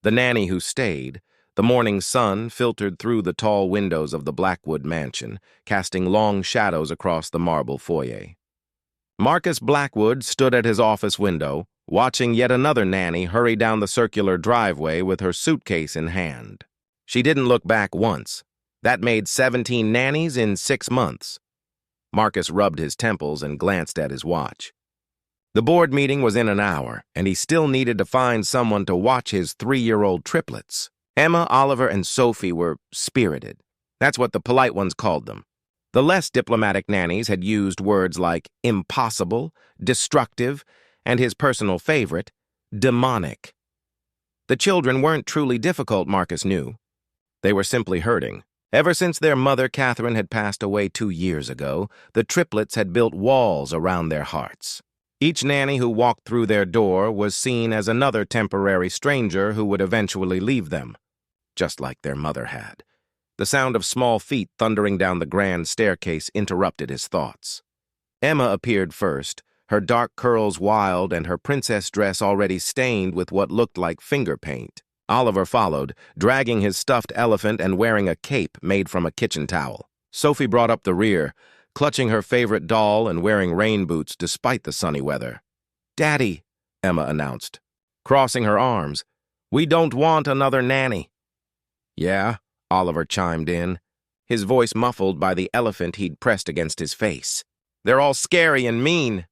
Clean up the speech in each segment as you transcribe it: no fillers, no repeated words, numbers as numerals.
The nanny who stayed, the morning sun filtered through the tall windows of the Blackwood mansion, casting long shadows across the marble foyer. Marcus Blackwood stood at his office window, watching yet another nanny hurry down the circular driveway with her suitcase in hand. She didn't look back once. That made 17 nannies in 6 months. Marcus rubbed his temples and glanced at his watch. The board meeting was in an hour, and he still needed to find someone to watch his 3-year-old triplets. Emma, Oliver, and Sophie were spirited. That's what the polite ones called them. The less diplomatic nannies had used words like impossible, destructive, and his personal favorite, demonic. The children weren't truly difficult, Marcus knew. They were simply hurting. Ever since their mother, Catherine, had passed away 2 years ago, the triplets had built walls around their hearts. Each nanny who walked through their door was seen as another temporary stranger who would eventually leave them, just like their mother had. The sound of small feet thundering down the grand staircase interrupted his thoughts. Emma appeared first, her dark curls wild and her princess dress already stained with what looked like finger paint. Oliver followed, dragging his stuffed elephant and wearing a cape made from a kitchen towel. Sophie brought up the rear, clutching her favorite doll and wearing rain boots despite the sunny weather. "Daddy," Emma announced, crossing her arms, "we don't want another nanny." "Yeah," Oliver chimed in, his voice muffled by the elephant he'd pressed against his face. "They're all scary and mean."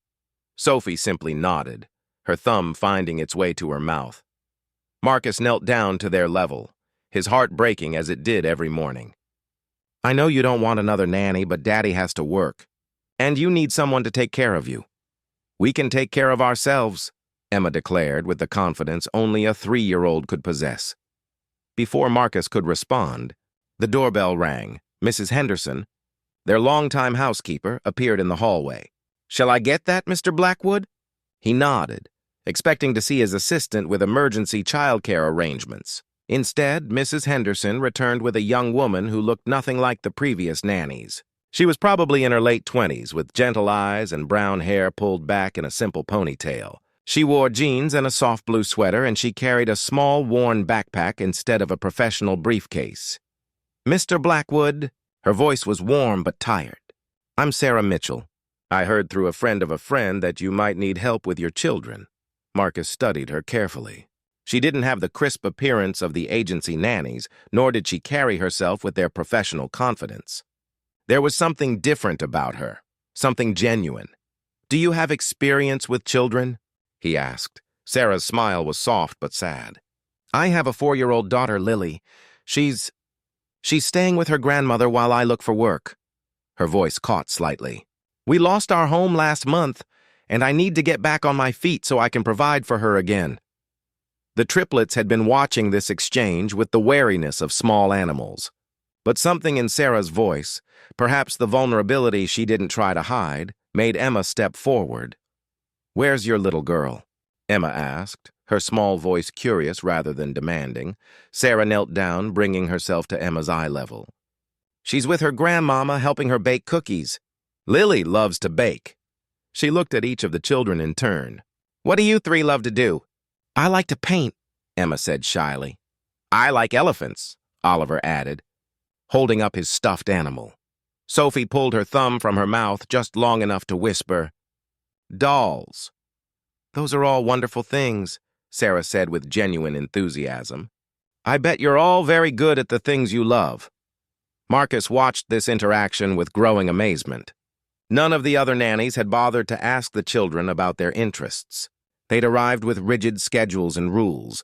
Sophie simply nodded, her thumb finding its way to her mouth. Marcus knelt down to their level, his heart breaking as it did every morning. "I know you don't want another nanny, but Daddy has to work. And you need someone to take care of you." "We can take care of ourselves," Emma declared with the confidence only a 3-year-old could possess. Before Marcus could respond, the doorbell rang. Mrs. Henderson, their longtime housekeeper, appeared in the hallway. "Shall I get that, Mr. Blackwood?" He nodded, expecting to see his assistant with emergency childcare arrangements. Instead, Mrs. Henderson returned with a young woman who looked nothing like the previous nannies. She was probably in her late 20s, with gentle eyes and brown hair pulled back in a simple ponytail. She wore jeans and a soft blue sweater, and she carried a small, worn backpack instead of a professional briefcase. "Mr. Blackwood," her voice was warm but tired. "I'm Sarah Mitchell. I heard through a friend of a friend that you might need help with your children." Marcus studied her carefully. She didn't have the crisp appearance of the agency nannies, nor did she carry herself with their professional confidence. There was something different about her, something genuine. "Do you have experience with children?" he asked. Sarah's smile was soft but sad. "I have a 4-year-old daughter, Lily. She's staying with her grandmother while I look for work." Her voice caught slightly. "We lost our home last month, and I need to get back on my feet so I can provide for her again." The triplets had been watching this exchange with the wariness of small animals. But something in Sarah's voice, perhaps the vulnerability she didn't try to hide, made Emma step forward. "Where's your little girl?" Emma asked, her small voice curious rather than demanding. Sarah knelt down, bringing herself to Emma's eye level. "She's with her grandmama helping her bake cookies. Lily loves to bake." She looked at each of the children in turn. "What do you 3 love to do?" "I like to paint," Emma said shyly. "I like elephants," Oliver added, holding up his stuffed animal. Sophie pulled her thumb from her mouth just long enough to whisper, "Dolls." "Those are all wonderful things," Sarah said with genuine enthusiasm. "I bet you're all very good at the things you love." Marcus watched this interaction with growing amazement. None of the other nannies had bothered to ask the children about their interests. They'd arrived with rigid schedules and rules,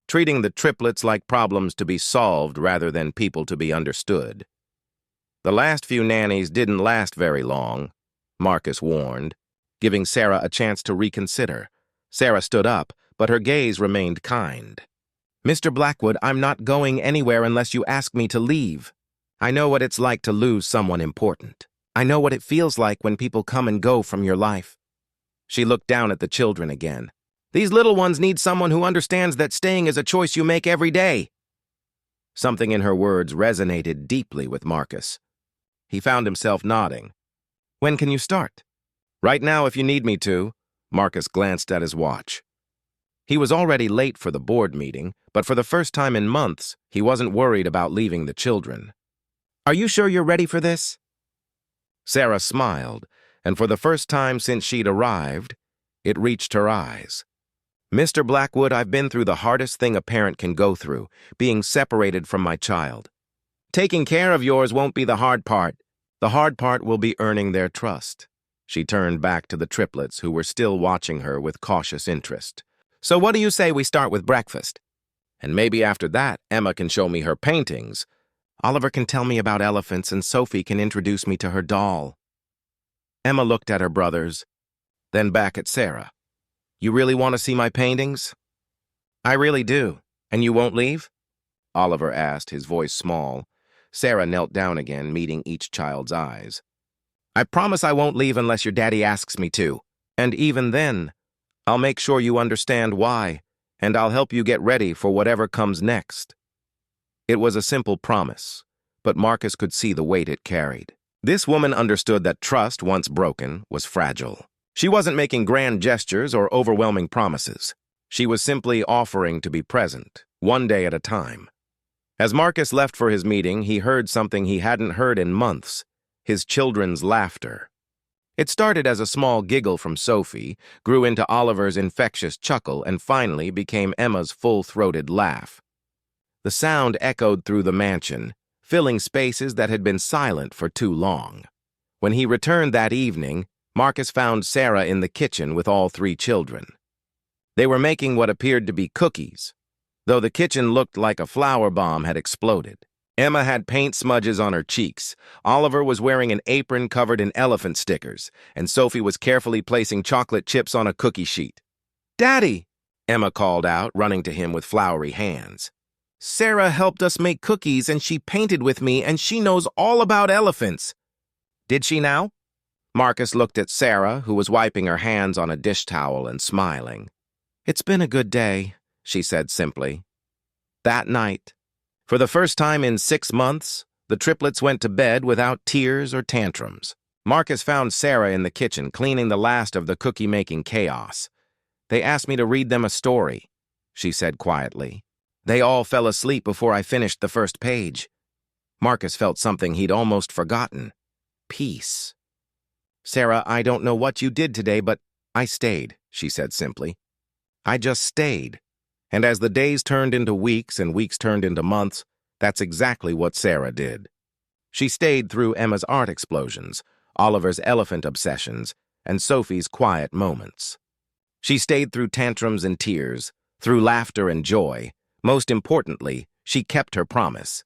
treating the triplets like problems to be solved rather than people to be understood. The last few nannies didn't last very long, Marcus warned, giving Sarah a chance to reconsider. Sarah stood up, but her gaze remained kind. "Mr. Blackwood, I'm not going anywhere unless you ask me to leave. I know what it's like to lose someone important. I know what it feels like when people come and go from your life." She looked down at the children again. "These little ones need someone who understands that staying is a choice you make every day." Something in her words resonated deeply with Marcus. He found himself nodding. "When can you start?" "Right now if you need me to." Marcus glanced at his watch. He was already late for the board meeting, but for the first time in months, he wasn't worried about leaving the children. "Are you sure you're ready for this?" Sarah smiled, and for the first time since she'd arrived, it reached her eyes. "Mr. Blackwood, I've been through the hardest thing a parent can go through, being separated from my child. Taking care of yours won't be the hard part. The hard part will be earning their trust." She turned back to the triplets, who were still watching her with cautious interest. "So what do you say we start with breakfast? And maybe after that, Emma can show me her paintings. Oliver can tell me about elephants, and Sophie can introduce me to her doll." Emma looked at her brothers, then back at Sarah. "You really want to see my paintings?" "I really do. And you won't leave?" Oliver asked, his voice small. Sarah knelt down again, meeting each child's eyes. "I promise I won't leave unless your daddy asks me to. And even then, I'll make sure you understand why, and I'll help you get ready for whatever comes next." It was a simple promise, but Marcus could see the weight it carried. This woman understood that trust, once broken, was fragile. She wasn't making grand gestures or overwhelming promises. She was simply offering to be present, one day at a time. As Marcus left for his meeting, he heard something he hadn't heard in months: his children's laughter. It started as a small giggle from Sophie, grew into Oliver's infectious chuckle, and finally became Emma's full-throated laugh. The sound echoed through the mansion, filling spaces that had been silent for too long. When he returned that evening, Marcus found Sarah in the kitchen with all three children. They were making what appeared to be cookies, though the kitchen looked like a flower bomb had exploded. Emma had paint smudges on her cheeks, Oliver was wearing an apron covered in elephant stickers, and Sophie was carefully placing chocolate chips on a cookie sheet. "Daddy!" Emma called out, running to him with floury hands. "Sarah helped us make cookies, and she painted with me, and she knows all about elephants." "Did she now?" Marcus looked at Sarah, who was wiping her hands on a dish towel and smiling. "It's been a good day," she said simply. That night, for the first time in 6 months, the triplets went to bed without tears or tantrums. Marcus found Sarah in the kitchen, cleaning the last of the cookie-making chaos. "They asked me to read them a story," she said quietly. "They all fell asleep before I finished the first page." Marcus felt something he'd almost forgotten: peace. "Sarah, I don't know what you did today, but I stayed," she said simply. "I just stayed." And as the days turned into weeks and weeks turned into months, that's exactly what Sarah did. She stayed through Emma's art explosions, Oliver's elephant obsessions, and Sophie's quiet moments. She stayed through tantrums and tears, through laughter and joy. Most importantly, she kept her promise.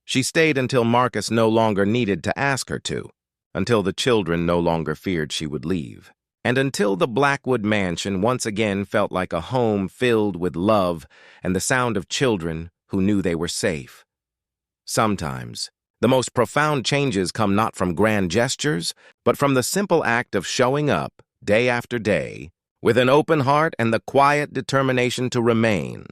She stayed until Marcus no longer needed to ask her to, until the children no longer feared she would leave, and until the Blackwood mansion once again felt like a home filled with love and the sound of children who knew they were safe. Sometimes, the most profound changes come not from grand gestures, but from the simple act of showing up, day after day, with an open heart and the quiet determination to remain.